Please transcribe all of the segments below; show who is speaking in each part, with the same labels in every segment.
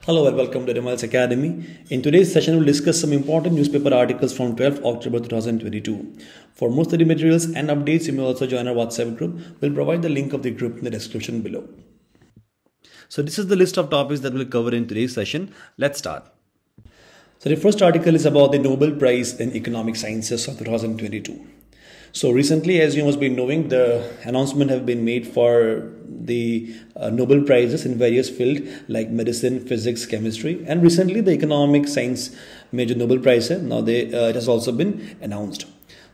Speaker 1: Hello and welcome to Remal's Academy. In today's session, we'll discuss some important newspaper articles from 12th October 2022. For more study materials and updates, you may also join our WhatsApp group. We'll provide the link of the group in the description below. So this is the list of topics that we'll cover in today's session. Let's start. So the first article is about the Nobel Prize in Economic Sciences of 2022. So recently, as you must be knowing, the announcement have been made for the Nobel Prizes in various fields like medicine, physics, chemistry, and recently the economic science major Nobel Prize it has also been announced.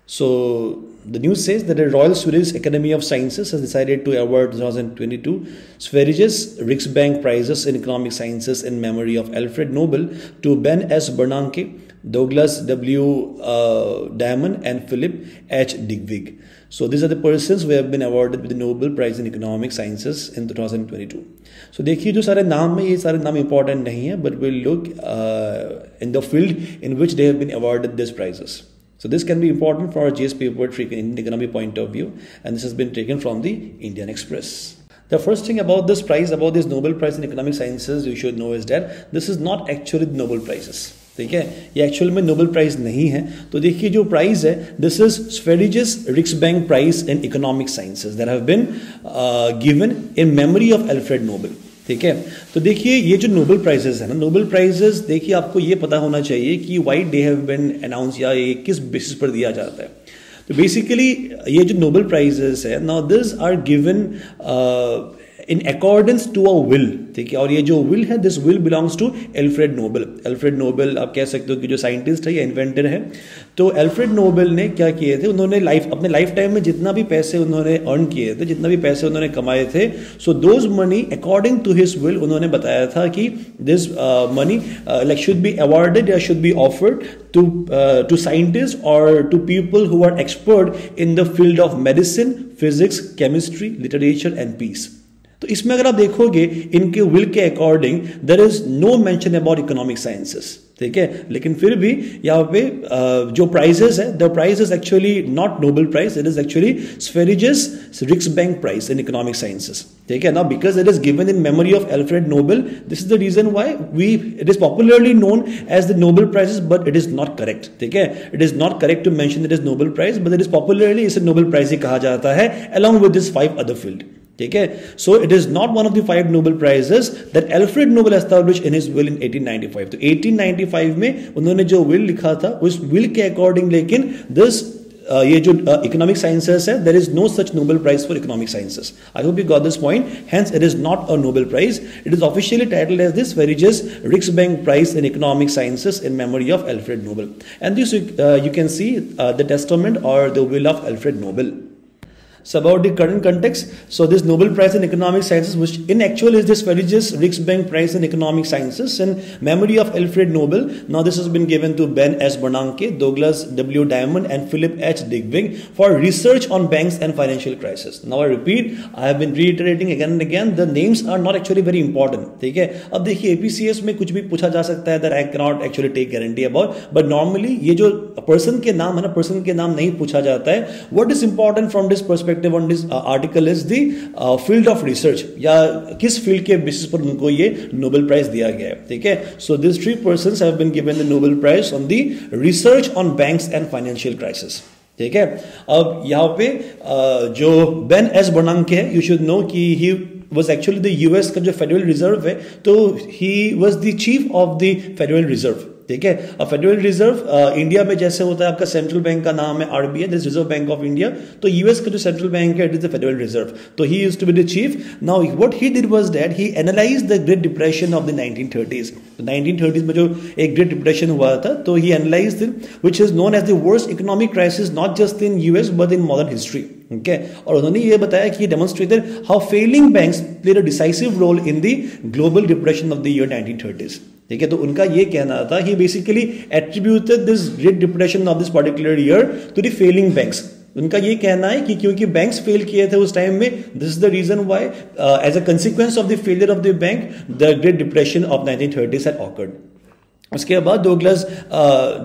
Speaker 1: So the news says that the Royal Swedish Academy of Sciences has decided to award 2022 Sveriges Riksbank prizes in economic sciences in memory of Alfred Nobel to Ben S. Bernanke, Douglas W. Diamond and Philip H. Dybvig. So these are the persons who have been awarded with the Nobel Prize in Economic Sciences in 2022. So देखिए जो सारे नाम में ये सारे नाम important नहीं है, but we'll look in the field in which they have been awarded these prizes. So this can be important for our GS paper in economy point of view, and this has been taken from the Indian Express. The first thing about this prize, about this Nobel Prize in Economic Sciences, you should know is that this is not actually the Nobel Prizes. ठीक है, ये actual में Nobel prize नहीं है. तो देखिए जो prize है, this is Sveriges Riksbank prize in economic sciences that have been given in memory of Alfred Nobel. ठीक है, तो देखिए ये जो नोबेल प्राइजेस है ना, नोबेल प्राइजेस देखिए आपको ये पता होना चाहिए कि why they have been announce या ये किस बेसिस पर दिया जाता है. तो बेसिकली ये जो नोबेल प्राइजेस है, now this are given in accordance to a will. ठीक है, और ये जो will है, this will belongs to Alfred Nobel. Alfred Nobel आप कह सकते हो कि जो साइंटिस्ट है या इन्वेंटर है. तो अल्फ्रेड नोबेल ने क्या किए थे, उन्होंने अपने लाइफ टाइम में जितना भी पैसे उन्होंने अर्न किए थे, जितना भी पैसे उन्होंने कमाए थे, so those money according to his will उन्होंने बताया था कि this money like should be awarded या should be offered to scientists or to people who are expert in the field of medicine, physics, chemistry, literature and peace. तो इसमें अगर आप देखोगे इनके विल के according there is no mention about economic sciences. ठीक है, लेकिन फिर भी यहाँ पे जो प्राइजेस है, the prize is actually not Nobel prize, it is actually Sveriges Riksbank prize in economic sciences. ठीक है ना, because it is given in memory of Alfred Nobel. This is the reason why it is popularly known as the Nobel prizes, but it is not correct. ठीक है, it is not correct to mention it is Nobel prize, but it is popularly इसे Nobel prize ही कहा जाता है along with this 5 other field. ठीक है, so it is not one of the 5 Nobel prizes that Alfred Nobel established in his will in 1895. तो 1895 में उन्होंने जो विल लिखा था, उस विल के अकॉर्डिंग लेकिन दिस ये जो इकोनॉमिक साइंसेस है, there is no such Nobel prize for economic sciences. I hope you got this point. Hence it is not a Nobel prize. It is officially titled as this Sveriges Riksbank prize in economic sciences in memory of Alfred Nobel. And this you can see the testament और the will of Alfred Nobel. So about the current context, so this Nobel Prize in Economic Sciences, which in actual is the Sveriges Riksbank Prize in Economic Sciences in memory of Alfred Nobel. Now this has been given to Ben S. Bernanke, Douglas W. Diamond and Philip H. Dybvig for research on banks and financial crisis. Now I repeat, I have been reiterating again and again, the names are not actually very important. ठीक है, अब देखिए APCS में कुछ भी पूछा जा सकता है, that I cannot actually take guarantee about, but normally ये जो person के नाम है ना, person के नाम नहीं पूछा जाता है. What is important from this perspective on this article is the field of research, या किस फील्ड के बेसिस पर उनको ये नोबेल प्राइज दिया गया है. ठीक है, so this 3 persons have been given the Nobel Prize on the research on banks and financial crisis. ठीक है, अब यहाँ पे जो बेन एस बर्नांके है, यू शुड नो कि ही was actually the US का जो फेडरल रिजर्व है, तो he was the chief of the federal reserve. ठीक है, अब फेडरल रिजर्व इंडिया में जैसे होता है, आपका सेंट्रल बैंक का नाम है RBI, this reserve bank of India. तो यूएस का जो सेंट्रल बैंक है, it is the federal reserve. तो he used to be the chief. Now what he did was that he analysed the great depression of the 1930s. तो 1930s में जो एक great depression हुआ था, तो he analysed it, which is known as the worst economic crisis not just in US but in modern history. Okay, और उन्होंने ये बताया कि demonstrated how failing banks played a decisive role in the global depression of the year 1930s. ठीक है, तो उनका ये कहना था, he basically attributed this great depression of this particular year to the failing banks. उनका ये कहना है कि क्योंकि बैंक्स फेल किए थे उस टाइम में, this is the reason why as a consequence of the failure of the bank the great depression of 1930s had occurred. उसके बाद Douglas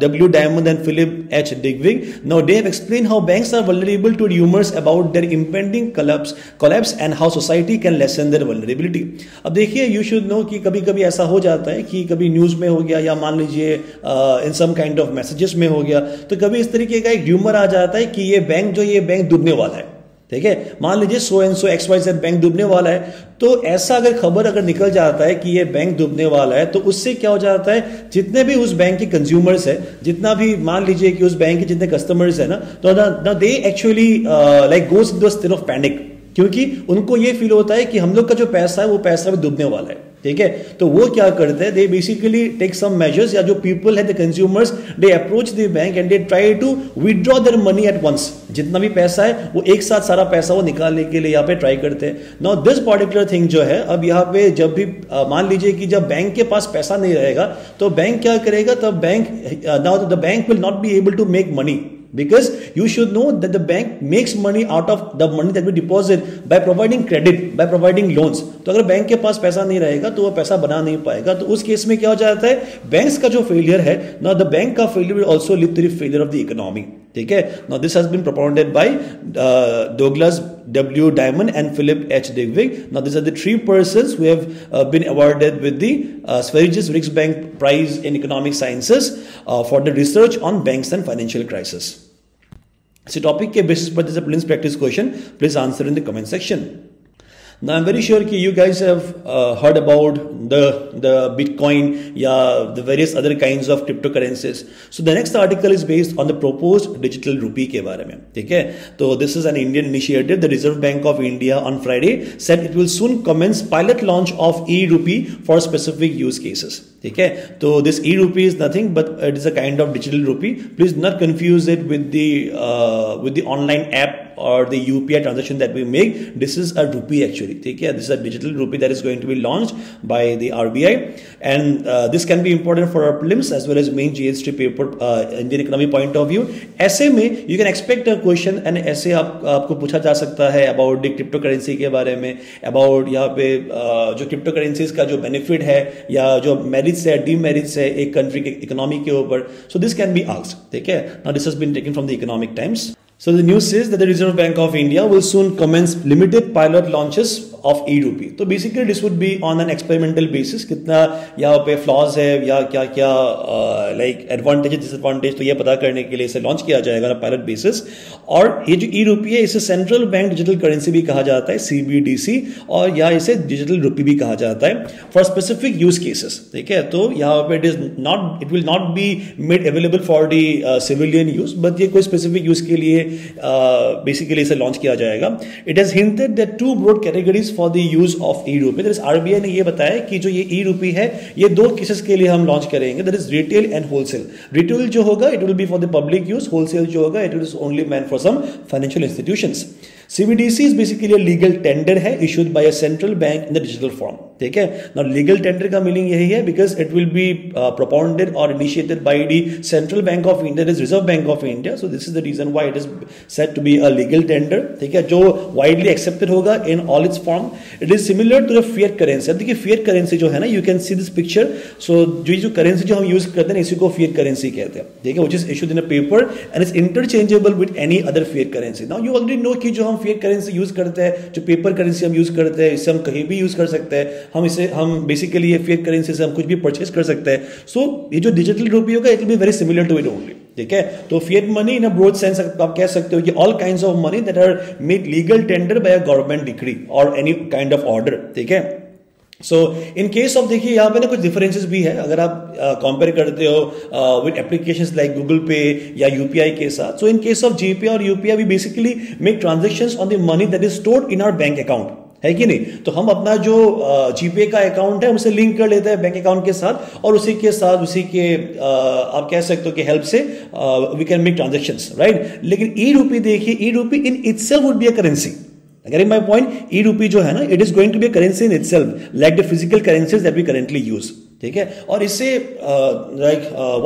Speaker 1: W. Diamond and Philip H. Digwig. Now they have explained how banks are vulnerable to rumors about their impending collapse and how society can lessen their vulnerability. अब देखिए, you should know कि कभी कभी ऐसा हो जाता है कि कभी न्यूज में हो गया या मान लीजिए इन सम काइंड ऑफ मैसेजेस में हो गया, तो कभी इस तरीके का एक र्यूमर आ जाता है कि ये बैंक डूबने वाला है. ठीक है, मान लीजिए so and so XYZ bank डूबने वाला है. तो ऐसा अगर खबर निकल जाता है कि ये बैंक डूबने वाला है, तो उससे क्या हो जाता है, जितने भी उस बैंक के कंज्यूमर्स है, जितना भी मान लीजिए कि उस बैंक के जितने कस्टमर्स है ना, तो they actually like goes into a state of panic, क्योंकि उनको ये फील होता है कि हम लोग का जो पैसा है वो पैसा भी डूबने वाला है. ठीक है, तो वो क्या करते हैं, they basically take some measures, या जो पीपल है the consumers, they approach the bank and they try to withdraw their money at once. जितना भी पैसा है वो एक साथ सारा पैसा वो निकालने के लिए यहाँ पे ट्राई करते हैं. नाउ दिस पर्टिकुलर थिंग जो है, अब यहाँ पे जब भी मान लीजिए कि जब बैंक के पास पैसा नहीं रहेगा तो बैंक क्या करेगा, तब now the bank will not be able to make money. Because you should know that the bank makes money out of the money that we deposit by providing credit, by providing loans. तो अगर bank के पास पैसा नहीं रहेगा तो वो पैसा बना नहीं पाएगा. तो उस केस में क्या हो जाता है, बैंक्स का जो फेलियर है, now the bank का failure will also lead to the failure of the economy. ठीक है, now this has been propounded by Douglas W. Diamond and Philip H. Digwig. Now these are the three persons who have been awarded with the Sveriges Riksbank Prize in Economic Sciences for the research on banks and financial crisis. इसी topic के basis पर जैसे please practice question please answer in the comment section. Now I'm very sure कि you guys have heard about the Bitcoin या the various other kinds of cryptocurrencies. So the next article is based on the proposed digital rupee के बारे में. ठीक है, तो this is an Indian initiative. The Reserve Bank of India on Friday said it will soon commence pilot launch of e-rupee for specific use cases. ठीक है, तो this e-rupee is nothing but it is a kind of digital rupee. Please not confuse it with the online app or the UPI transaction that we make. This is a rupee actually. ठीक है, this is a digital rupee that is going to be launched by the RBI, and this can be important for our prelims as well as main GST paper Indian economy point of view. ऐसे में you can expect a question, and ऐसे आपको पूछा जा सकता है about the cryptocurrency के बारे में, about यहाँ पे जो cryptocurrencies का जो benefit है या जो merits है, demerits है एक country के economy के ऊपर. So this can be asked. ठीक है, now this has been taken from the Economic Times. So the news says that the Reserve Bank of India will soon commence limited pilot launches of e-rupee. तो basically this would be on an experimental basis. कितना यहाँ पे flaws है या क्या क्या like advantages disadvantages, तो ये पता करने के लिए इसे लॉन्च किया जाएगा ना pilot basis. और ये जो e-rupee है इसे सेंट्रल बैंक डिजिटल करेंसी भी कहा जाता है, CBDC, और या इसे डिजिटल रुपी भी कहा जाता है फॉर स्पेसिफिक यूज केसेस. ठीक है, तो यहाँ पे it will not be made available for the civilian use, but ये कोई स्पेसिफिक यूज के लिए बेसिकली इसे लॉन्च किया जाएगा. It has hinted that two broad categories for the use of e rupee. That is RBI ने ये बताया कि जो ये ई-रूपी है ये दो केसेस के लिए हम लॉन्च करेंगे. That is retail and wholesale. Retail जो होगा it will be for the public use, wholesale जो होगा it is only meant for some financial institutions. CBDC is basically a legal tender है issued by a central bank in the digital form. ठीक है, now legal tender का meaning यही है because it will be propounded or initiated by the Central Bank of India, that is Reserve Bank of India. So this is the reason why it is said to be a legal tender. ठीक है, जो widely accepted होगा in all its form. It is similar to the fiat currency. अब देखिए fiat currency जो है ना, you can see this picture. So जो currency जो हम use करते हैं इसी को fiat currency कहते हैं. ठीक है, which is issued in a paper and is interchangeable with any other fiat currency. Now you already know कि जो हम fiat currency यूज करते हैं, जो पेपर करेंसी हम यूज करते हैं, इसे हम कहीं भी यूज कर सकते हैं. हम बेसिकली ये fiat करेंसी से हम कुछ भी परचेज कर सकते हैं. सो ये जो डिजिटल रुपी होगा it will be very similar to it only. ठीक है, तो fiat money in a broad sense आप कह सकते हो कि all kinds of money that are made legal tender by a government decree और एनी काइंड ऑफ ऑर्डर. ठीक है, सो इन केस ऑफ देखिए यहाँ पे ना कुछ डिफरेंसेस भी है अगर आप कंपेयर करते हो विद एप्लीकेशंस लाइक गूगल पे या यूपीआई के साथ. सो इन केस ऑफ जीपे और UPI we basically make transactions on the money that is stored in our bank account, है कि नहीं. तो हम अपना जो जीपे का अकाउंट है उसे लिंक कर लेते हैं बैंक अकाउंट के साथ और उसी के आप कह सकते हो कि हेल्प से we can make transactions, right. लेकिन ई-रूपी देखिए, e rupee in itself would be a currency. Getting my point? E-rupee जो है ना, it is going to be a currency in itself, like the physical currencies that we currently use. ठीक है। और इससे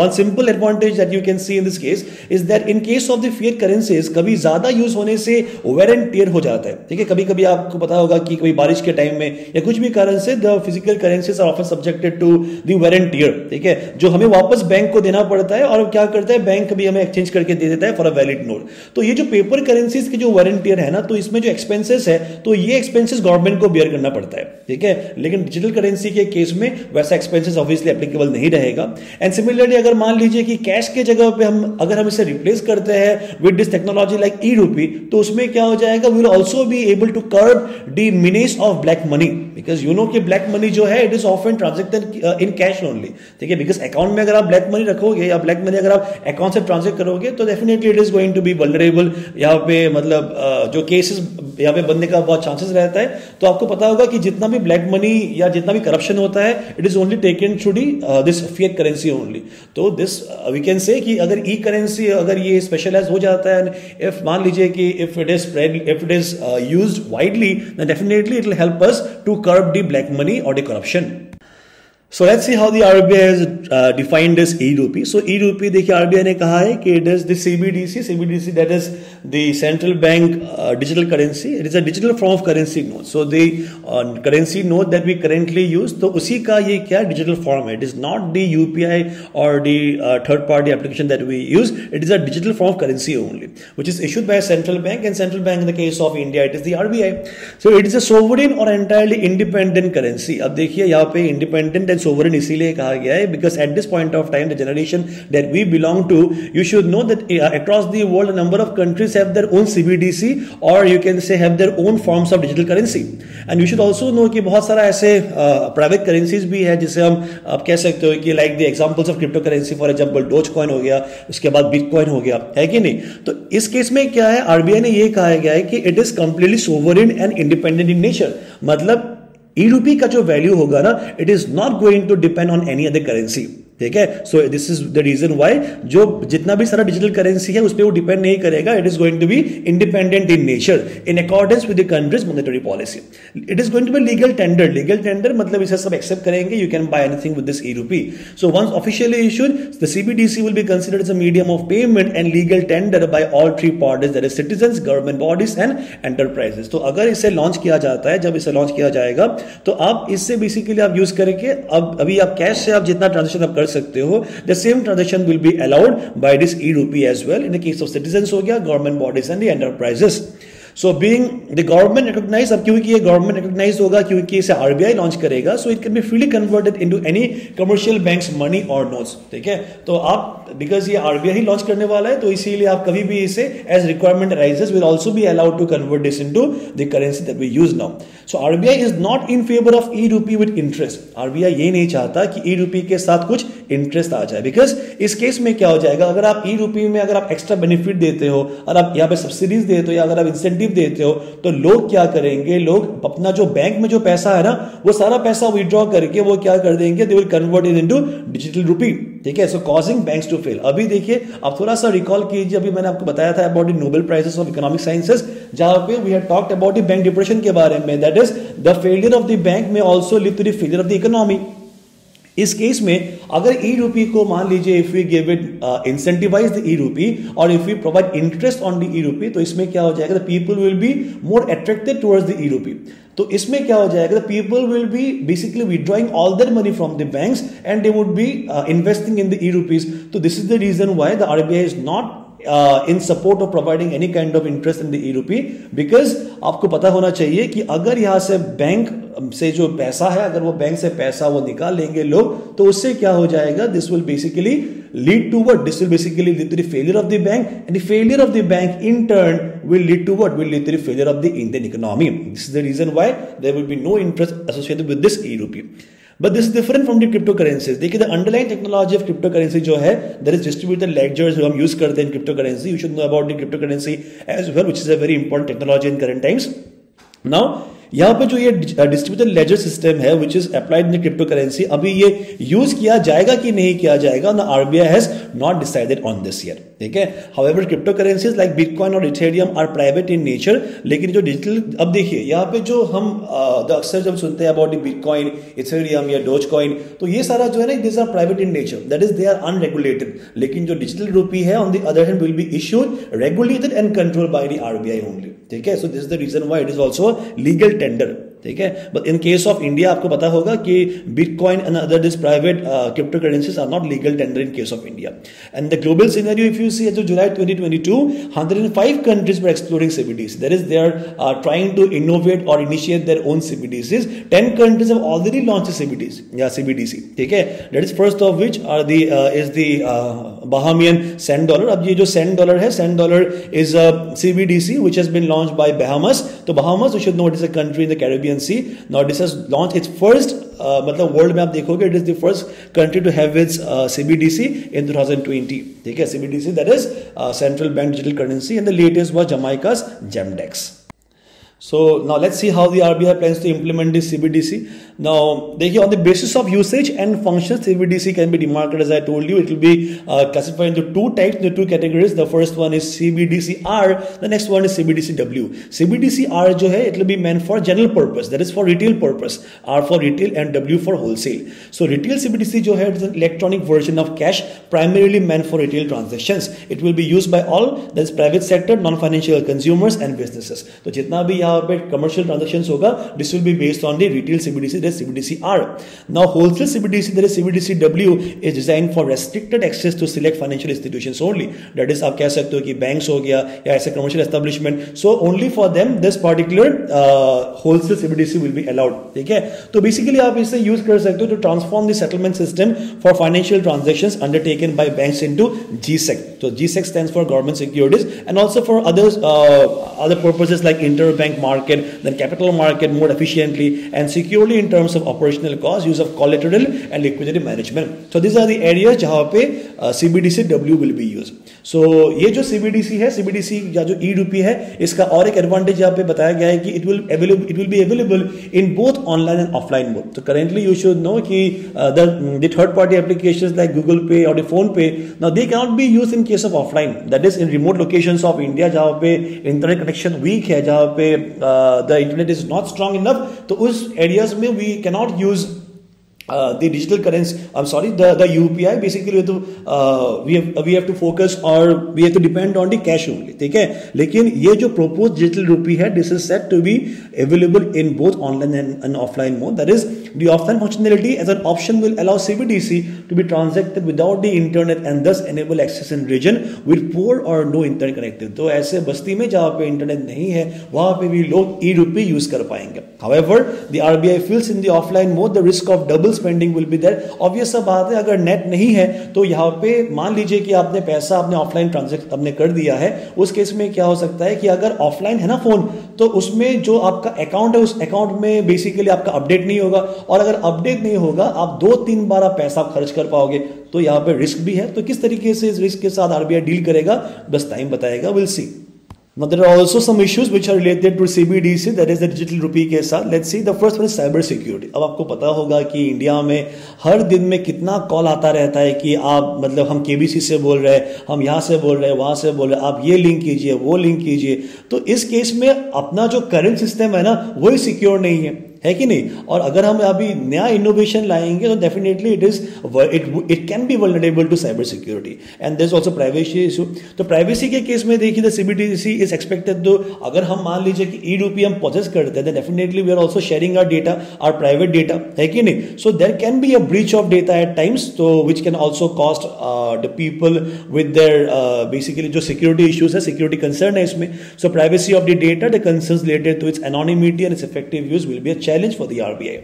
Speaker 1: one simple advantage that you can C in this case is that in case of the fiat currencies कभी ज्यादा use होने से where and tier हो जाता है, ठीक है। कभी कभी आपको पता होगा कि कभी बारिश के टाइम में या कुछ भी कारण से the physical currencies are often subjected to the wear and tear, ठीक है, जो हमें वापस बैंक को देना पड़ता है और क्या करता है बैंक भी हमें एक्सचेंज करके दे देता है फॉर अ वैलिड नोट। तो ये जो पेपर करेंसीज की जो वेयर एंड टियर है ना, तो इसमें जो एक्सपेंसेस है तो ये एक्सपेंसेस गवर्नमेंट को बेयर करना पड़ता है, ठीक है। लेकिन डिजिटल करेंसी के केस में वैसा एक्सपेंसेस ऑब्वियसली एप्लीकेबल नहीं रहेगा। एंड सिमिलरली अगर मान लीजिए कि कैश के जगह पे अगर हम इसे रिप्लेस करते हैं with this technology like e rupee, तो उसमें क्या हो जाएगा, we will also be able to curb the menace of black money, because you know कि ब्लैक मनी जो है it is often transacted in cash only, ठीक है। बिकॉज अकाउंट में अगर आप ब्लैक मनी रखोगे या ब्लैक मनी अगर आप अकाउंट से ट्रांसफर करोगे तो definitely it is going to be vulnerable, यहाँ पे मतलब जो केसेस यहाँ पे बनने का बहुत चांसेस रहता है। तो आपको पता होगा कि जितना भी ब्लैक मनी या जितना भी करप्शन होता है it is only taken through this fiat currency only. तो दिस वी कैन से कि अगर ई करेंसी अगर ये स्पेशलाइज हो जाता है, इफ मान लीजिए कि if it is used widely, then definitely it will help us to curb the black money और the corruption. So let's see how the RBI has defined this e-rupee. So e-rupee देखिए RBI ने कहा है कि it is the CBDC that is the central bank digital currency. It is a digital form of currency note. So the currency note that we currently use, तो उसी का ये क्या digital form है. It is not the UPI or the third party application that we use. It is a digital form of currency only, which is issued by a central bank, and central bank in the case of India it is the RBI. So it is a sovereign or entirely independent currency. अब देखिए यहाँ पे independent sovereign इसीलिए कहा गया है because at this point of time the generation that we belong to, you should know that across the world a number of countries have their own CBDC or you can say have their own forms of digital currency, and you should also know कि बहुत सारा ऐसे private currencies भी है जिसे हम आप कह सकते हो कि like the examples of crypto currency, for example dose coin हो गया, उसके बाद बिटकॉइन हो गया, है कि नहीं। तो इस केस में क्या है, आरबीआई ने ये कहा गया है कि it is completely sovereign and independent in nature, मतलब ई-रूपी का जो वैल्यू होगा ना it is not going to depend on any other currency, ठीक है। So this is the reason why जो जितना भी सारा डिजिटल करेंसी है उस पर वो डिपेंड नहीं करेगा, it is going to be independent in nature in accordance with the country's monetary policy. It is going to be legal tender मतलब इसे सब एक्सेप्ट करेंगे, you can buy anything with this e rupee. So once officially issued the CBDC will be considered as a medium of payment and legal tender by all three parties, that is citizens, government bodies and enterprises. तो अगर इसे launch किया जाता है, जब इसे launch किया जाएगा तो आप इससे बेसिकली आप यूज करके अब अभी आप कैश से आप जितना ट्रांजेक्शन आप कर सकते हो, the same transaction will be allowed by this e-rupee as well in the case of citizens हो गया, government bodies and the enterprises. So being the government recognized, अब क्योंकि ये government recognized होगा क्योंकि इसे RBI लॉन्च करेगा, so it can be freely converted into any commercial bank's money or notes, ठीक है। तो आप because ये RBI ही लॉन्च करने वाला है तो इसीलिए आप कभी भी इसे as requirement arises will also be allowed to convert this into the currency that we use now. So RBI is not in favor of e-rupee with interest. RBI ये नहीं चाहता कि e-rupee के साथ कुछ इंटरेस्ट आ जाए, बिकॉज इस case में क्या हो जाएगा, अगर आप ई-रूपी में अगर आप एक्स्ट्रा बेनिफिट देते हो और आप यहाँ पे सब्सिडीज देते हो या अगर आप इंसेंटिव देते हो तो लोग क्या करेंगे, लोग अपना जो बैंक में जो पैसा है ना वो सारा पैसा विड्रॉ करके वो क्या कर देंगे, they will convert it into digital रूपी, ठीक है। सो कॉजिंग बैंक्स टू फेल। अभी देखिए आप थोड़ा सा रिकॉल कीजिए, अभी मैंने आपको बताया था about the Nobel prizes of economic sciences, जहां पे we had talked about the bank depression के बारे में, that is the failure of the bank में also lead to the failure of the economy. इस केस में अगर ई-रूपी को मान लीजिए if we give it incentivise the e rupee और if we provide interest on the e rupee, तो इसमें क्या हो जाएगा, the people will B more attracted towards the e rupee. तो इसमें क्या हो जाएगा, the people will be basically withdrawing all their money from the banks and they would be investing in the e rupees. तो this is the reason why the RBI is not in support of providing any kind of interest in the e-rupee, because आपको पता होना चाहिए कि अगर यहां से bank से जो पैसा है, अगर वो बैंक से पैसा वो निकाल लेंगे लोग, तो उससे क्या हो जाएगा, this will basically lead to what, this will basically lead to the failure of the bank and the failure of the bank in turn will lead to what, will lead to the failure of the Indian economy. This is the reason why there will be no interest associated with this e-rupee. But this is different from the cryptocurrencies. देखिए the underlying technology of cryptocurrency जो है, there is distributed ledgers जो हम use करते हैं cryptocurrency. You should know about the cryptocurrency as well, which is a very important technology in current times. Now यहाँ पे जो ये डिस्ट्रीब्यूटेड लेजर सिस्टम है which is applied in crypto currency, अभी ये यूज किया जाएगा कि नहीं किया जाएगा ना, RBI has not decided on this year. ठीक है। However crypto currencies like bitcoin और ethereum are private in nature, लेकिन जो डिजिटल, अब देखिए यहाँ पे जो हम अक्सर जब सुनते हैं अबाउट बिटकॉइन, इथेरियम या डोज कॉइन, तो ये सारा जो है ना, this are private in nature, that is they are unregulated. लेकिन जो डिजिटल रूपी है on the other hand will be issued, regulated and controlled by the RBI only, ठीक है। So this is the reason why it is also legal tender, ठीक है। But in case of India आपको पता होगा कि bitcoin and other this private crypto currencies are not legal tender in case of India. And the global scenario if you see at July 2022, 105 countries were exploring CBDC, that is they are trying to innovate or initiate their own CBDCs. 10 countries have already launched CBDC, CBDC, ठीक है। that is first of which are the is the Bahamian Sand Dollar। अब ये जो Sand Dollar है, Sand Dollar is a CBDC which has been launched by Bahamas। तो Bahamas, you should know, it is a country in the Caribbean Sea। Now this has launched its first मतलब world में आप देखोगे it is the first country to have its CBDC in 2020, ठीक है। CBDC that is central bank digital currency, and the latest was Jamaica's GEMDEX। So now let's see how the RBI plans to implement this CBDC. Now, देखिए, on the basis of usage and functions, CBDC can be demarcated, as I told you. It will be classified into two types, the two categories. The first one is CBDC-R. The next one is CBDC-W. CBDC-R जो है, it will be meant for general purpose, that is for retail purpose. R for retail and W for wholesale. So retail CBDC जो है, it is an electronic version of cash, primarily meant for retail transactions. It will be used by all, that is private sector, non-financial consumers and businesses. तो जितना भी यहाँ पे commercial transactions होगा, this will be based on the retail CBDC, that is CBDC-R. Now wholesale CBDC, that is CBDC-W, is designed for restricted access to select financial institutions only. That is, आप कह सकते हो कि banks हो गया या ऐसे commercial establishment, so only for them this particular wholesale CBDC will be allowed, ठीक है। तो basically आप इसे use कर सकते हो to transform the settlement system for financial transactions undertaken by banks into GSEC. So GSEC stands for government securities, and also for others other purposes like interbank market, then capital market more efficiently and securely in terms of operational cost, use of collateral and liquidity management. So these are the areas जहाँ पे CBDC-W will be used. So ये जो CBDC है, CBDC या जो e-rupee है, इसका और एक एडवांटेज यहाँ पे बताया गया है कि it will be available in both online and offline mode. So currently you should know कि the third party applications like Google Pay or the Phone Pay, now they cannot be used in case of offline, that is in remote locations of India जहाँ पे internet connection weak है, जहाँ पे the internet is not strong enough, तो उस areas में we cannot use the digital currency, I'm sorry, the UPI. Basically we have to focus or we have to depend on the cash only, ठीक है। लेकिन ये जो proposed digital rupee है, this is set to be available in both online and offline mode. That is, the offline functionality as an option will allow CBDC to be transacted without the internet and thus enable access in region with poor or no internet connectivity. तो ऐसे बस्ती में जहाँ पे internet नहीं है, वहाँ पे भी लोग e-rupee यूज कर पाएंगे। However, the RBI feels in the offline mode the risk of double spending will be there. Obvious सा बात है, अगर नेट नहीं है तो यहाँ पे मान लीजिए कि आपने पैसा अपने ऑफलाइन ट्रांजैक्शन आपने कर दिया है, उस केस में क्या हो सकता है कि अगर ऑफलाइन है ना फोन, तो उसमें जो आपका अकाउंट है, उस अकाउंट में बेसिकली आपका अपडेट नहीं होगा, और अगर अपडेट नहीं होगा आप 2-3 बार आप पैसा खर्च कर पाओगे, तो यहाँ पे रिस्क भी है। तो किस तरीके से इस रिस्क के साथ आरबीआई डील करेगा, बस टाइम बताएगा, will see. Now there are also some issues which are related to CBDC, that is the digital rupee के साथ। Let's see, the first one is cyber security। अब आपको पता होगा कि इंडिया में हर दिन में कितना कॉल आता रहता है कि आप मतलब हम KBC से बोल रहे हैं, हम यहाँ से बोल रहे हैं, वहाँ से बोल रहे हैं, आप ये लिंक कीजिए, वो लिंक कीजिए। तो इस केस में अपना जो करंट सिस्टम है ना, वही सिक्योर नहीं है कि नहीं। और अगर हम अभी नया इनोवेशन लाएंगे तो definitely it can be vulnerable to cyber security, and there is also privacy issue. तो प्राइवेसी के केस में देखिए, the CBDC is expected to, अगर हम मान लीजिए कि e-rupee हम प्रोसेस करते हैं, definitely we are also sharing our data, our private data, है कि नहीं। So there can be a breach of data at times, तो which can also cost the people with their basically जो security issues है, security concern है इसमें। So privacy of the data, the concerns related to its anonymity and its effective use will be a challenge for the RBI।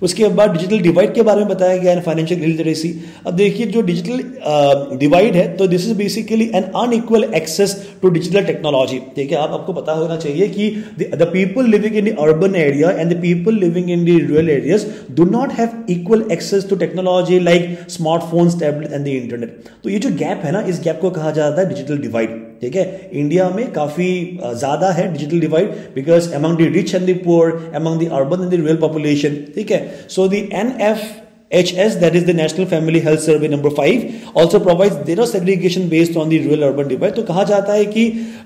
Speaker 1: उसके बाद digital divide के बारे में बताया गया है, फाइनेंशियल इलिटरेसी। अब देखिए जो डिजिटल डिवाइड है, तो this is basically an unequal access to digital technology, ठीक है। आपको पता होना चाहिए कि the people living in the urban area and the people living in the rural areas do not have equal access to technology like smartphones, tablet and the internet. तो ये जो गैप है ना, इस गैप को कहा जाता है डिजिटल डिवाइड, ठीक है। इंडिया में काफी ज्यादा है digital divide, because among the rich and the poor, among the urban and the rural population, ठीक है। So the NFHS, that is the National Family Health Survey number 5, also provides zero segregation based on the rural urban divide. तो कहा जाता है कि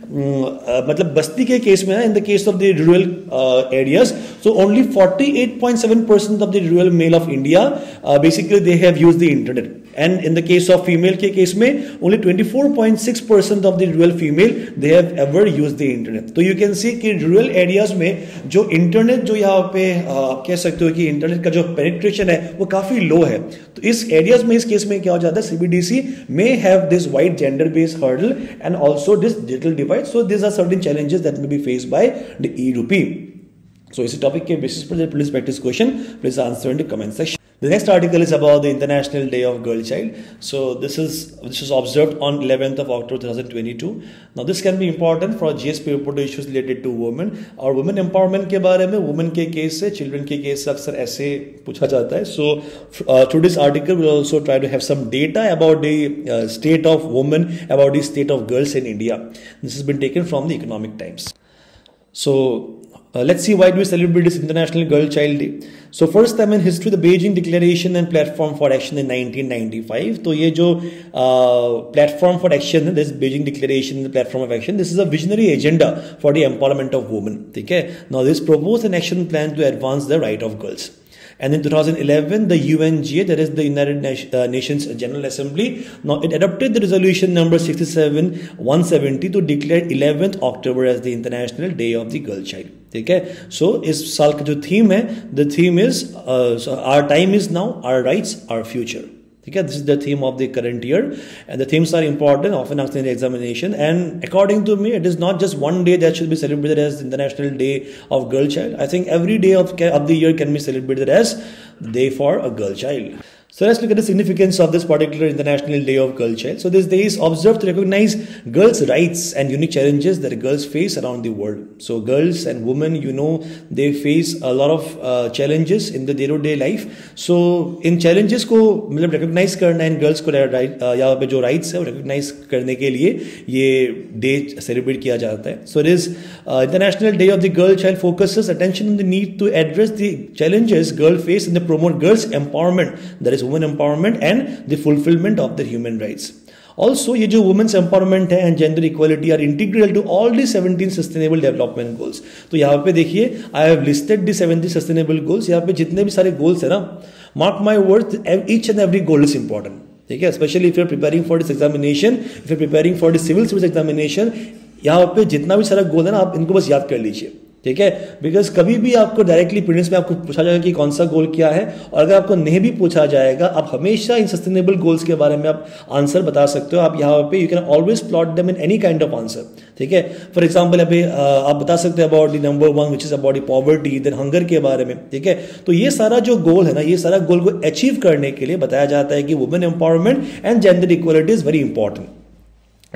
Speaker 1: मतलब बस्ती के case में, in the case of the rural areas, so only 48.7% of the rural male of India basically they have used the internet, and in the case of female के case में only 24.6% of the rural female they have ever used the internet. तो you can see कि rural areas में जो internet जो यहाँ पे कह सकते हो कि इंटरनेट का जो पेनिट्रेशन है वो काफी लो है. तो इस एरियाज में इस केस में क्या हो जाता है, CBDC may have this wide gender based hurdle and also this digital divide. So these are certain challenges that may be faced by the e-rupee. So इसी टॉपिक के बेसिस पर please practice question, please answer in the comment section. The next article is about the International Day of Girl Child. So this is observed on 11th of October 2022. Now this can be important for GSP report issues related to women और women empowerment के बारे में, women के case से, children के case से अक्सर ऐसे पूछा जाता है. So through this article we'll also try to have some data about the state of women, about the state of girls in India. This has been taken from the Economic Times. So let's see why do we celebrate this International Girl Child Day. So first time in history, the Beijing Declaration and Platform for Action in 1995. तो ये जो Platform for Action है, this Beijing Declaration and Platform of Action, this is a visionary agenda for the empowerment of women. ठीक है? Now this proposed an action plan to advance the right of girls. And in 2011, the UNGA, that is the United Nations General Assembly, now it adopted the resolution number 67-170 to declare 11th October as the International Day of the Girl Child. ठीक है? So इस साल का जो theme है, the theme is our time is now, our rights, our future. Okay, this is the theme of the current year, and the themes are important, often asked in the examination. And according to me, it is not just one day that should be celebrated as International Day of Girl Child. I think every day of the year can be celebrated as Day for a Girl Child. So let's look at the significance of this particular International Day of Girl Child. So this day is observed to recognize girls' rights and unique challenges that girls face around the world. So girls and women, you know, they face a lot of challenges in the day-to-day life. So in challenges को मतलब recognize करना इन girls को यहाँ पे जो rights है वो recognize करने के लिए ये day celebrate किया जाता है. So it is International Day of the Girl Child focuses attention on the need to address the challenges girls face and to promote girls' empowerment. That is women empowerment and the fulfillment of their human rights. Also, ये जो women's empowerment है and gender equality are integral to all the 17 sustainable development goals. तो यहाँ पे देखिए, I have listed the 17 sustainable goals. यहाँ पे जितने भी सारे goals है ना, mark my words, each and every goal is important. ठीक है? Especially if you are preparing for this examination, if you are preparing for the civil service examination, यहाँ पे जितना भी सारा गोल है ना, आप इनको बस याद कर लीजिए. ठीक है? बिकॉज कभी भी आपको डायरेक्टली प्रीलिम्स में आपको पूछा जाएगा कि कौन सा गोल क्या है, और अगर आपको नहीं भी पूछा जाएगा, आप हमेशा इन सस्टेनेबल गोल्स के बारे में आप आंसर बता सकते हो. आप यहाँ पे you can always plot them in any kind of answer. ठीक है? फॉर एग्जाम्पल अभी आप बता सकते हो about the number 1 which is about the poverty, then hunger के बारे में. ठीक है? तो ये सारा जो गोल है ना, ये सारा गोल को अचीव करने के लिए बताया जाता है कि women empowerment and gender equality is very important.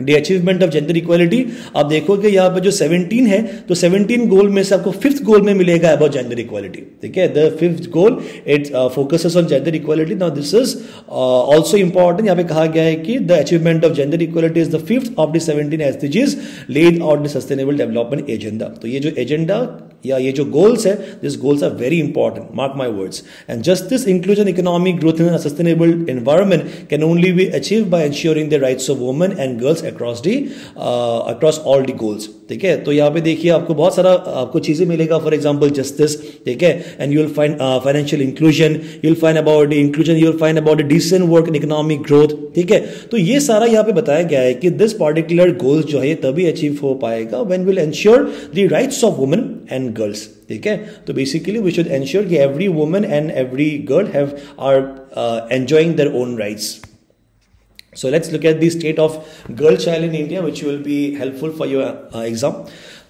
Speaker 1: The achievement of gender equality, आप देखोगे यहाँ पे जो 17 है, तो 17 गोल में से आपको 5th गोल में मिलेगा about gender equality. ठीक है? The 5th goal it focuses on gender equality. Now this is also important. यहाँ पे कहा गया है कि the achievement of gender equality is the 5th of the 17 SDGs laid out the Sustainable Development Agenda. तो ये जो agenda या ये जो goals है, these goals are very important. Mark my words. And justice, inclusion, economic growth and a sustainable environment can only be achieved by ensuring the rights of women and girls across all the goals. ठीक है? तो यहाँ पे देखिए आपको बहुत सारा आपको चीजें मिलेगा. फॉर एग्जांपल जस्टिस, ठीक है, and you will find financial inclusion, you will find about the inclusion, you will find about the decent work and economic growth. ठीक है? तो ये सारा यहाँ पे बताया गया है कि दिस पर्टिकुलर गोल जो है तभी अचीव हो पाएगा when will ensure the rights of women and girls. ठीक है? तो बेसिकली वी शुड एंश्योर कि every woman and every girl have are enjoying their own rights. So let's look at the state of girl child in India, which will be helpful for your exam.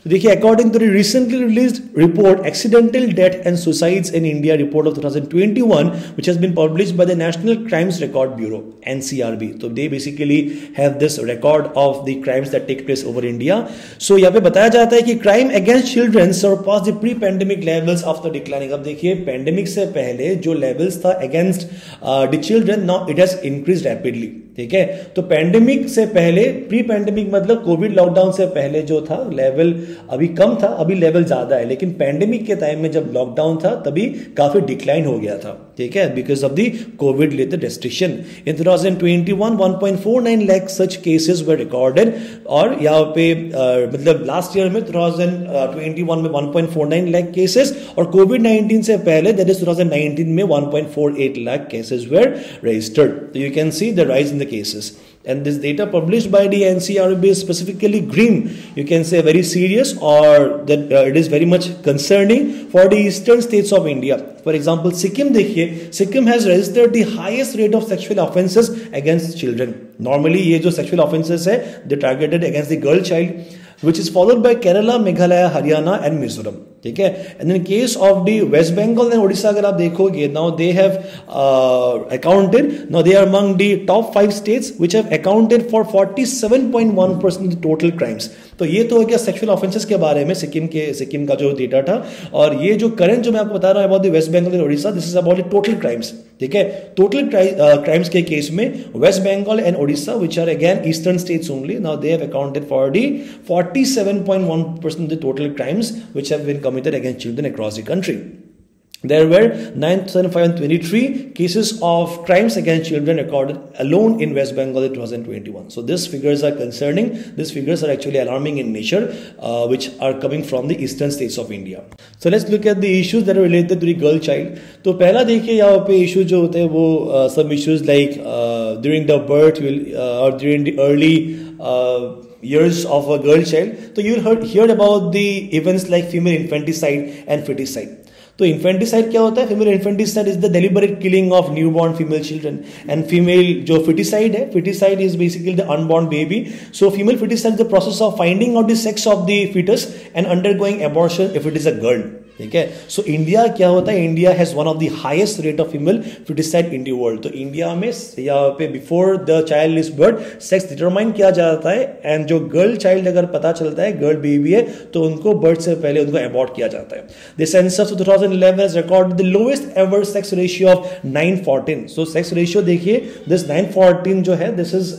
Speaker 1: तो देखिए, according to the recently released report Accidental Death and Suicides in India report of 2021, which has been published by the National Crimes Record Bureau (NCRB). तो they basically have this record of the crimes that take place over India. So यहाँ पे बताया जाता है कि crime against children surpassed the pre-pandemic levels after declining. अब देखिए, pandemic से पहले जो levels था against the children, now it has increased rapidly. ठीक है? तो पैंडेमिक से पहले, प्री पैंडेमिक मतलब कोविड लॉकडाउन से पहले जो था लेवल अभी कम था, अभी लेवल ज्यादा है. लेकिन पैंडेमिक के टाइम में जब लॉकडाउन था तभी काफी डिक्लाइन हो गया था. ठीक है, because of the Covid related restriction. In 2021 1.49 lakh such cases were recorded, और यहाँ पे मतलब लास्ट ईयर में 2021 में 1.49 लाख केसेस, और कोविड-19 से पहले दैट इज 2019 में 1.48 lakh cases were registered. So you can see the rise in the cases. And this data published by the NCRB is specifically grim, you can say very serious, or that it is very much concerning for the eastern states of India. For example, Sikkim देखिए, Sikkim has registered the highest rate of sexual offences against children. Normally ये जो sexual offences है, they targeted against the girl child, which is followed by Kerala, Meghalaya, Haryana and Mizoram. ठीक है. And in case of the West Bengal and Odisha अगर आप देखोगे, now they have accounted, now they are among the top 5 states which have accounted for 47.1% of the total crimes. तो ये तो हो गया सेक्सुअल ऑफेंसेस के बारे में सिक्किम का जो डेटा था. और ये जो करंट जो मैं आपको बता रहा हूं about the West Bengal and Odisha, this is about the total crimes. ठीक है, टोटल क्राइम्स के केस में West Bengal and Odisha which are again eastern states only, now they have accounted for the 47.1% of the total crimes which have been committed against children across the country. There were 9,523 cases of crimes against children recorded alone in West Bengal in 2021. So these figures are concerning. These figures are actually alarming in nature, which are coming from the eastern states of India. So let's look at the issues that are related to the girl child. तो पहला देखिए यहाँ पे issue जो होते हैं वो some issues like during the birth or during the early years of a girl child. So you heard about the events like female infanticide and feticide. तो इन्फेंटिसाइड क्या होता है? Female infanticide is the deliberate killing of newborn female children, and female जो foeticide है, foeticide is basically the unborn baby. So female foeticide is the process of finding out the sex of the foetus and undergoing abortion if it is a girl. ठीक है. So India क्या होता है? India has one of the highest rate of female foeticide in the world. तो India में यहाँ पे before the child is birth sex determine किया जाता है, एंड जो गर्ल चाइल्ड अगर पता चलता है गर्ल बेबी है तो उनको बर्थ से पहले उनको अबॉर्ट किया जाता है. The census of 2011 has recorded the lowest ever sex ratio of 9:14. So sex ratio देखिए, this 9:14 जो है this is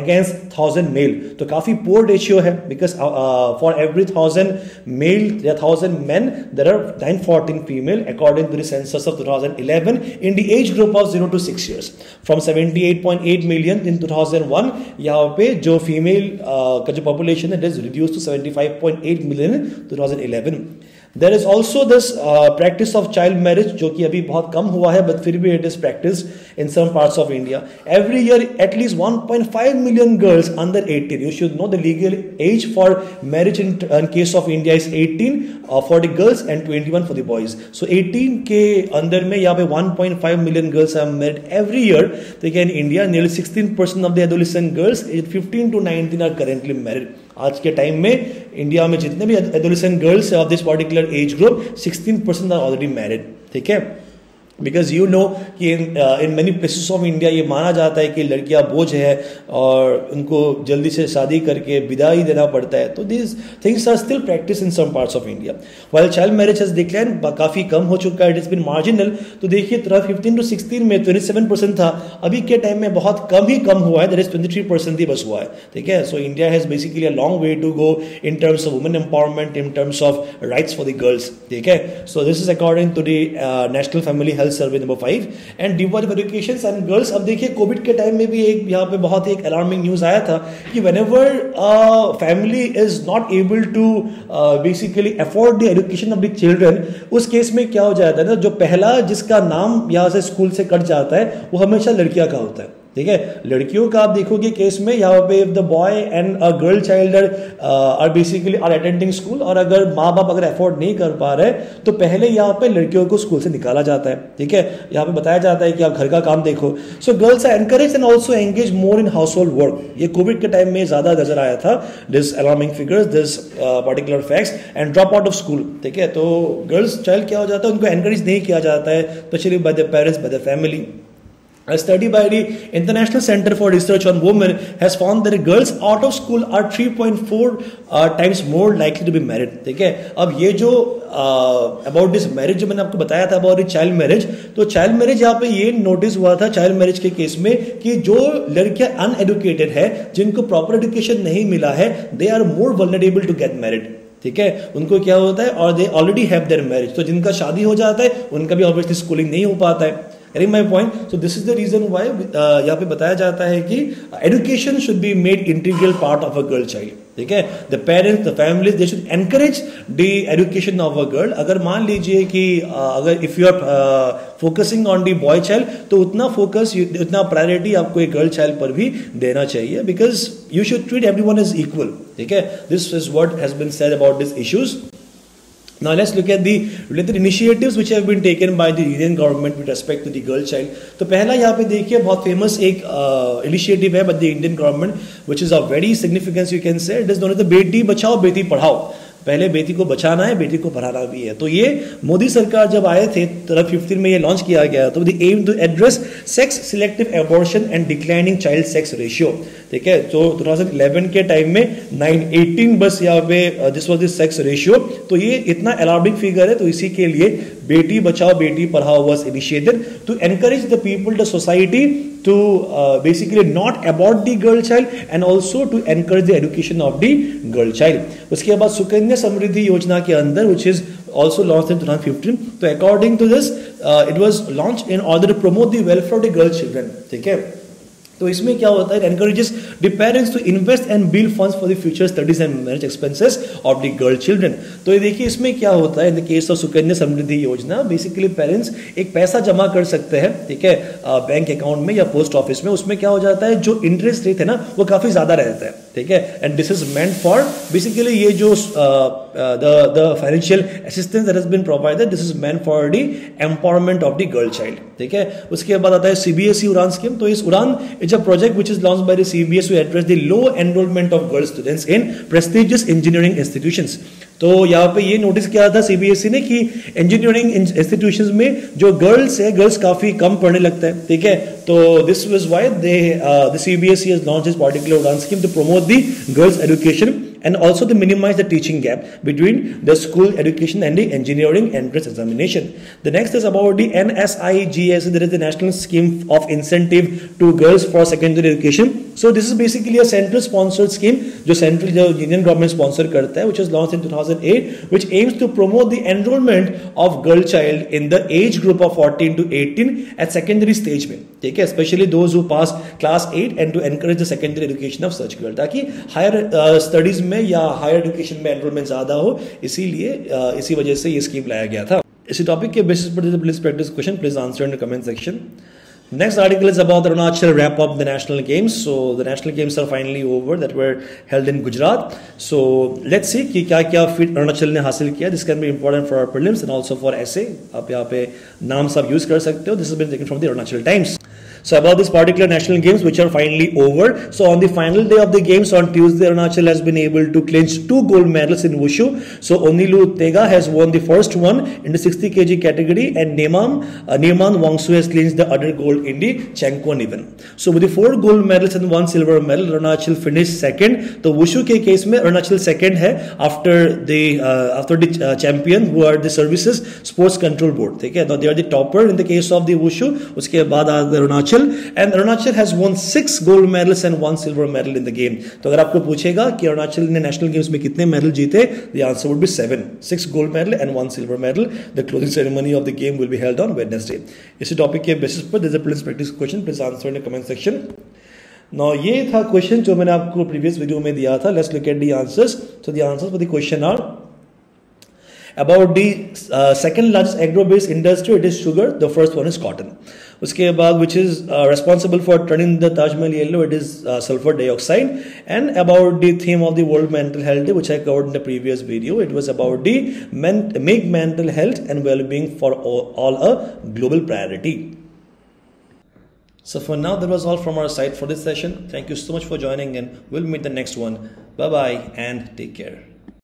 Speaker 1: against 1000 male. तो काफी poor ratio है, because for every 1000 male या 1000 men there are 914 female according to the census of 2011 in the age group of 0 to 6 years. From 78.8 million in 2001, यहाँ पे जो female का जो population है it is reduced to 75.8 million in 2011. There is also this practice of child marriage जो कि अभी बहुत कम हुआ है, but फिर भी it is practiced in some parts of India. Every year at least 1.5 million girls under 18. You should know the legal age for marriage in case of India is 18 for the girls and 21 for the boys. So 18 के अंदर में यहाँ पे 1.5 million girls are married every year. तो in India nearly 16% of the adolescent girls aged 15 to 19 are currently married. आज के time में India में जितने भी adolescent girls of this particular age group 16% are already married. ठीक है, बिकॉज यू नो कि in many places of India ये माना जाता है कि लड़कियां बोझ है और उनको जल्दी से शादी करके विदाई देना पड़ता है. तो this things are still practice in some parts of India. While child marriage has decline, काफी कम हो चुका है, इट इज बीन मार्जिनल. तो देखिए 15 टू 16 में 27% था, अभी के टाइम में बहुत कम हुआ है, दैट इज 23% ही बस हुआ है. ठीक है. So India has basically a long way to go in terms of women empowerment, in terms of rights for the girls. ठीक है. So this is according to the national family health survey number 5 and divorce of education and girls. अब देखिए Covid के time में भी एक यहाँ पे बहुत ही एक अलार्मिंग न्यूज आया था कि whenever family is not able to basically afford the education of the children, उस केस में क्या हो जाता है ना, जो पहला जिसका नाम यहाँ से स्कूल से कट जाता है वो हमेशा लड़कियां का होता है. ठीक है. लड़कियों का आप देखोगे केस में यहाँ पे the boy and a girl child are basically are attending school, और अगर माँ बाप अगर अफोर्ड नहीं कर पा रहे तो पहले यहाँ पे लड़कियों को स्कूल से निकाला जाता है. ठीक है. यहाँ पे बताया जाता है कि आप घर का काम देखो. So girls are encourage and also engage more in household work. ये कोविड के टाइम में ज्यादा नजर आया था, this alarming figures, this particular facts, and drop out of school. ठीक है. तो गर्ल्स चाइल्ड क्या हो जाता है, उनको एनकरेज नहीं किया जाता है, specially by the parents, by the family. A study by the International Center for Research on Women has found that girls out of school are 3.4 times more likely to be married. ठीक है. अब ये जो about this marriage जो मैंने आपको बताया था अबाउट चाइल्ड मैरिज, तो चाइल्ड मैरिज यहाँ पे ये नोटिस हुआ था चाइल्ड मैरिज के केस में कि जो लड़कियां अनएडुकेटेड है, जिनको प्रॉपर एजुकेशन नहीं मिला है, they are more vulnerable to get married. ठीक है. उनको क्या होता है, और they already have their marriage. तो जिनका शादी हो जाता है उनका भी ऑब्वियसली स्कूलिंग नहीं हो पाता है. Getting my point? So this is the reason why यहाँ पे बताया जाता है कि education should be made integral part of a girl child. ठीक है, the parents, the families, they should encourage the education of a girl. अगर मान लीजिए कि अगर if you are focusing on the boy child, तो उतना focus, उतना priority आपको एक girl child पर भी देना चाहिए, because you should treat everyone as equal. ठीक है, this is what has been said about these issues. Now let's look at the related initiatives which have been taken by the Indian government with respect to the girl child. तो पहला यहाँ पे देखिए बहुत famous एक initiative है by the Indian government which is of very significance, you can say. It is known as the बेटी बचाओ बेटी पढ़ाओ. पहले बेटी को बचाना है, बेटी को पढ़ाना भी है. तो ये मोदी सरकार जब आए थे 2015 में ये लॉन्च किया गया. तो the aim to address sex selective abortion and declining child sex ratio. ठीक है, तो 2011 के टाइम में 918 बस यहाँ पे this was the sex ratio. तो ये इतना अलार्मिंग फिगर है. तो इसी के लिए बेटी Bachao Beti Padhao was initiated to encourage the people, the society to basically not abort the girl child and also to encourage the education of the girl child. उसके बाद सुकन्या समृद्धि योजना के अंदर which is also launched in 2015. तो according to this it was launched in order to promote the welfare of the girl children. ठीक है, तो इसमें क्या होता है, encourages the parents to invest and build funds for the future studies and marriage expenses of the girl children. तो ये देखिए इसमें क्या होता है, in the case of Sukanya Samriddhi योजना बेसिकली पेरेंट्स एक पैसा जमा कर सकते हैं. ठीक है, बैंक अकाउंट में या पोस्ट ऑफिस में. उसमें क्या हो जाता है, जो इंटरेस्ट रेट है ना वो काफी ज्यादा रहता है. ठीक है, and this is meant for basically ये जो the financial assistance that has been provided, this is meant for the empowerment of the girl child. ठीक है, उसके बाद आता है सीबीएसई उड़ान स्कीम. तो इस Udaan is a project which is launched by the CBSE to address the low enrolment of girl students in prestigious engineering institutions. तो यहाँ पे ये नोटिस किया था सीबीएसई ने कि इंजीनियरिंग इंस्टीट्यूशंस में जो गर्ल्स है, गर्ल्स काफी कम पढ़ने लगता है. ठीक है, तो this was why the CBSE has launched this particular Udaan scheme to promote the girls education and also to minimize the teaching gap between the school education and the engineering entrance examination. The next is about the NSIGS, that is the National Scheme of Incentive to Girls for Secondary Education. So this is basically a central sponsored scheme जो central जो Indian government sponsor करता है, which was launched in 2008, which aims to promote the enrollment of girl child in the age group of 14 to 18 at secondary stage में. ठीक है, especially those who pass class 8 and to encourage the secondary education of such girl, ताकि higher studies में या higher education में enrolment ज्यादा हो. इसीलिए इसी वजह से ये स्कीम लाया गया था. इसी टॉपिक के बेसिस पर please practice question, please answer in the comment section. Next article is about Arunachal wrap up the national games. So the national games are finally over that were held in Gujarat. So let's see कि क्या क्या feat Arunachal ने हासिल किया. This can be important for our prelims and also for essay. आप यहाँ पे नाम सब use कर सकते हो. This has been taken from the Arunachal Times. So about this particular national games which are finally over. So on the final day of the games on Tuesday, Arunachal has been able to clinch 2 gold medals in Wushu. So Onilu Tega has won the first one in the 60 kg category and Neeman Wangsu has clinched the other gold in the Chankwan event. So with the 4 gold medals and 1 silver medal, Arunachal finished second. तो Wushu के case में Arunachal second है after the champion who are the Services Sports Control Board. ठीक है, now they are the topper in the case of the Wushu. उसके बाद Arunachal, and Arunachal has won 6 gold medals and 1 silver medal in the game. तो अगर आपको पूछेगा कि Arunachal ने नेशनल गेम्स में कितने मेडल जीते, the answer would be 7. 6 gold medal and 1 silver medal. The closing ceremony of the game will be held on Wednesday. इसी टॉपिक के बेसिस पर there's a prelims practice question, please answer in the comment section. Now ये था question जो मैंने आपको previous video में दिया था. Let's look at the answers. So the answers for the question are about the second largest agro-based industry, it is sugar. The first one is cotton. उसके बाद which is responsible for turning the Taj Mahal yellow, it is sulfur dioxide. And about the theme of the World Mental Health Day, which I covered in the previous video, it was about the make mental health and well-being for all a global priority. So for now, that was all from our side for this session. Thank you so much for joining in. We'll meet the next one. Bye bye and take care.